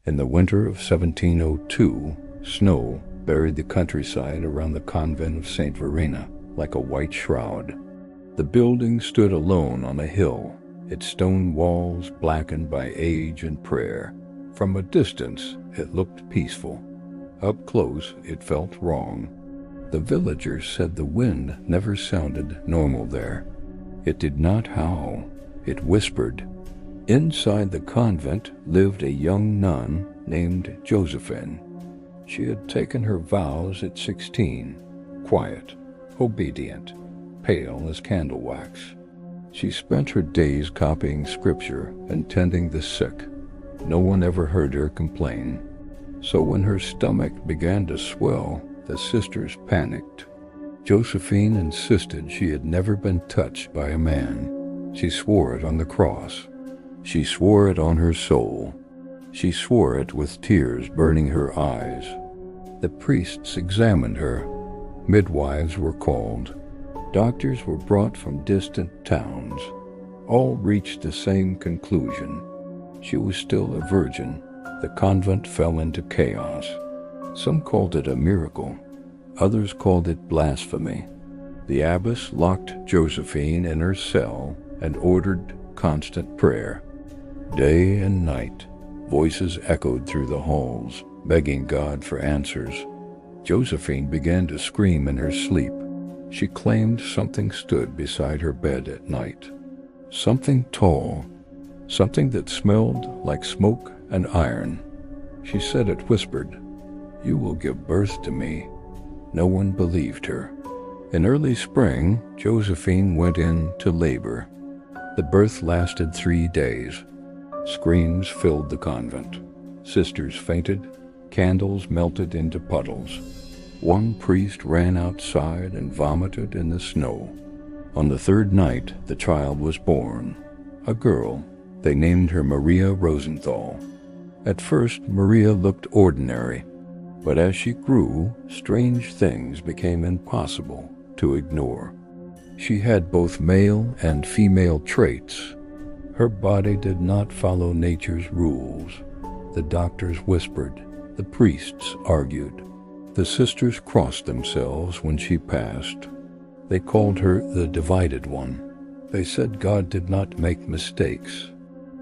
In the winter of 1702, snow buried the countryside around the convent of St. Verena like a white shroud. The building stood alone on a hill, its stone walls blackened by age and prayer. From a distance, it looked peaceful. Up close, it felt wrong. The villagers said the wind never sounded normal there. It did not howl, it whispered. Inside the convent lived a young nun named Josephine. She had taken her vows at 16, quiet, obedient, pale as candle wax. She spent her days copying scripture and tending the sick. No one ever heard her complain. So when her stomach began to swell, the sisters panicked. Josephine insisted she had never been touched by a man. She swore it on the cross. She swore it on her soul. She swore it with tears burning her eyes. The priests examined her. Midwives were called. Doctors were brought from distant towns. All reached the same conclusion. She was still a virgin. The convent fell into chaos. Some called it a miracle. Others called it blasphemy. The abbess locked Josephine in her cell and ordered constant prayer. Day and night, voices echoed through the halls, begging God for answers. Josephine began to scream in her sleep. She claimed something stood beside her bed at night. Something tall, something that smelled like smoke and iron. She said it whispered, "You will give birth to me." No one believed her. In early spring, Josephine went in to labor. The birth lasted 3 days. Screams filled the convent. Sisters fainted. Candles melted into puddles. One priest ran outside and vomited in the snow. On the 3rd night, the child was born. A girl. They named her Maria Rosenthal. At first, Maria looked ordinary, but as she grew, strange things became impossible to ignore. She had both male and female traits. Her body did not follow nature's rules. The doctors whispered. The priests argued. The sisters crossed themselves when she passed. They called her the divided one. They said God did not make mistakes,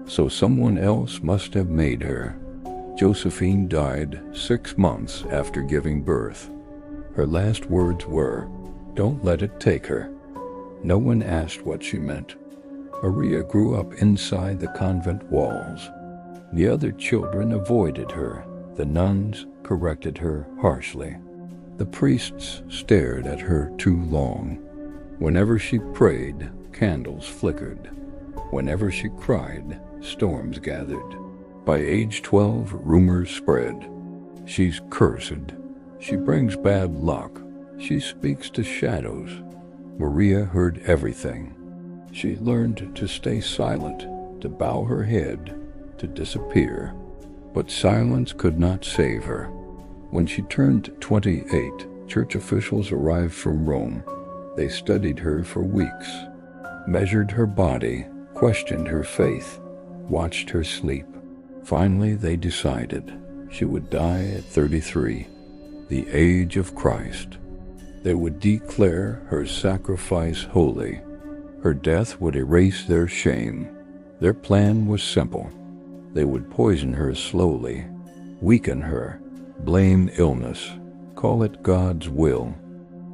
so someone else must have made her. Josephine died 6 months after giving birth. Her last words were, "Don't let it take her." No one asked what she meant. Maria grew up inside the convent walls. The other children avoided her. The nuns corrected her harshly. The priests stared at her too long. Whenever she prayed, candles flickered. Whenever she cried, storms gathered. By age 12, rumors spread. She's cursed. She brings bad luck. She speaks to shadows. Maria heard everything. She learned to stay silent, to bow her head, to disappear. But silence could not save her. When she turned 28, church officials arrived from Rome. They studied her for weeks, measured her body, questioned her faith, watched her sleep. Finally, they decided she would die at 33, the age of Christ. They would declare her sacrifice holy. Her death would erase their shame. Their plan was simple. They would poison her slowly, weaken her, blame illness, call it God's will.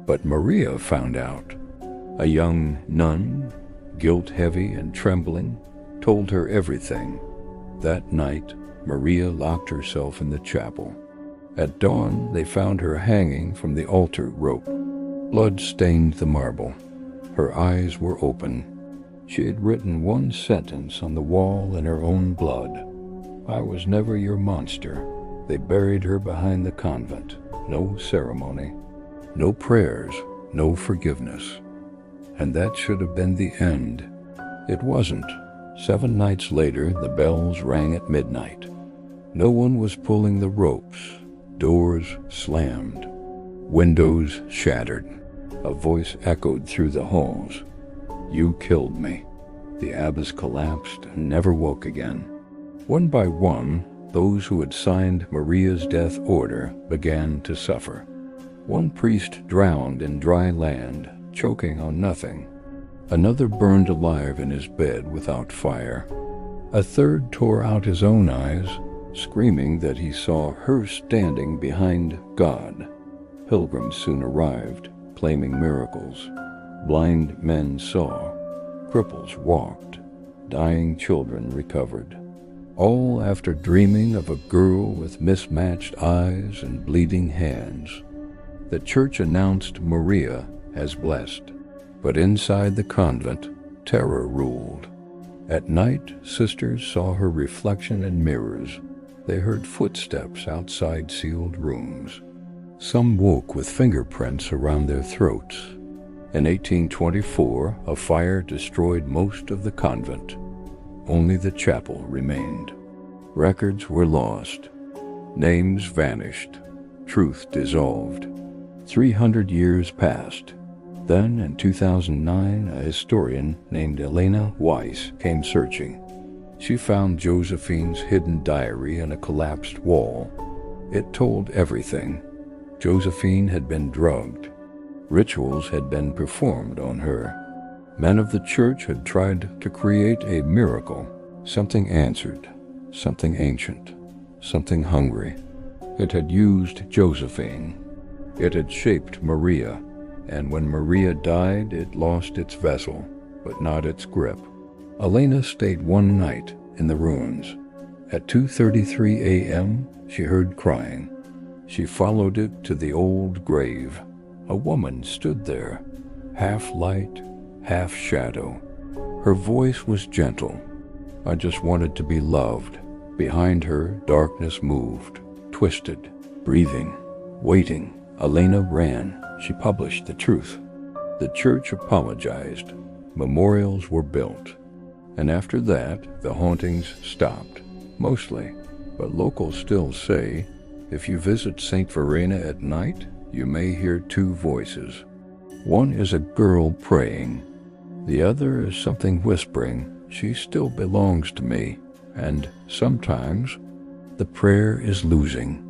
But Maria found out. A young nun, guilt-heavy and trembling, told her everything. That night, Maria locked herself in the chapel. At dawn, they found her hanging from the altar rope. Blood stained the marble. Her eyes were open. She had written one sentence on the wall in her own blood. "I was never your monster." They buried her behind the convent. No ceremony, no prayers, no forgiveness. And that should have been the end. It wasn't. 7 nights later, the bells rang at midnight. No one was pulling the ropes. Doors slammed. Windows shattered. A voice echoed through the halls. "You killed me." The abbess collapsed and never woke again. One by one, Those who had signed Maria's death order began to suffer. One priest drowned in dry land, choking on nothing. Another burned alive in his bed without fire. A third tore out his own eyes, screaming that he saw her standing behind God. Pilgrims soon arrived, claiming miracles. Blind men saw, cripples walked, dying children recovered. All after dreaming of a girl with mismatched eyes and bleeding hands. The church announced Maria as blessed, but inside the convent, terror ruled. At night, sisters saw her reflection in mirrors. They heard footsteps outside sealed rooms. Some woke with fingerprints around their throats. In 1824, a fire destroyed most of the convent. Only the chapel remained. Records were lost. Names vanished. Truth dissolved. 300 years passed. Then, in 2009, a historian named Elena Weiss came searching. She found Josephine's hidden diary in a collapsed wall. It told everything. Josephine had been drugged. Rituals had been performed on her. Men of the church had tried to create a miracle. Something answered, something ancient, something hungry. It had used Josephine. It had shaped Maria, and when Maria died, it lost its vessel, but not its grip. Elena stayed one night in the ruins. At 2:33 a.m., she heard crying. She followed it to the old grave. A woman stood there, half light, half shadow. Her voice was gentle. I just wanted to be loved. Behind her, darkness moved, twisted, breathing, waiting. Elena ran. She published the truth. The church apologized. Memorials were built. And after that, the hauntings stopped, mostly. But locals still say, if you visit St. Verena at night, you may hear two voices. One is a girl praying. The other is something whispering, she still belongs to me. And sometimes, the prayer is losing.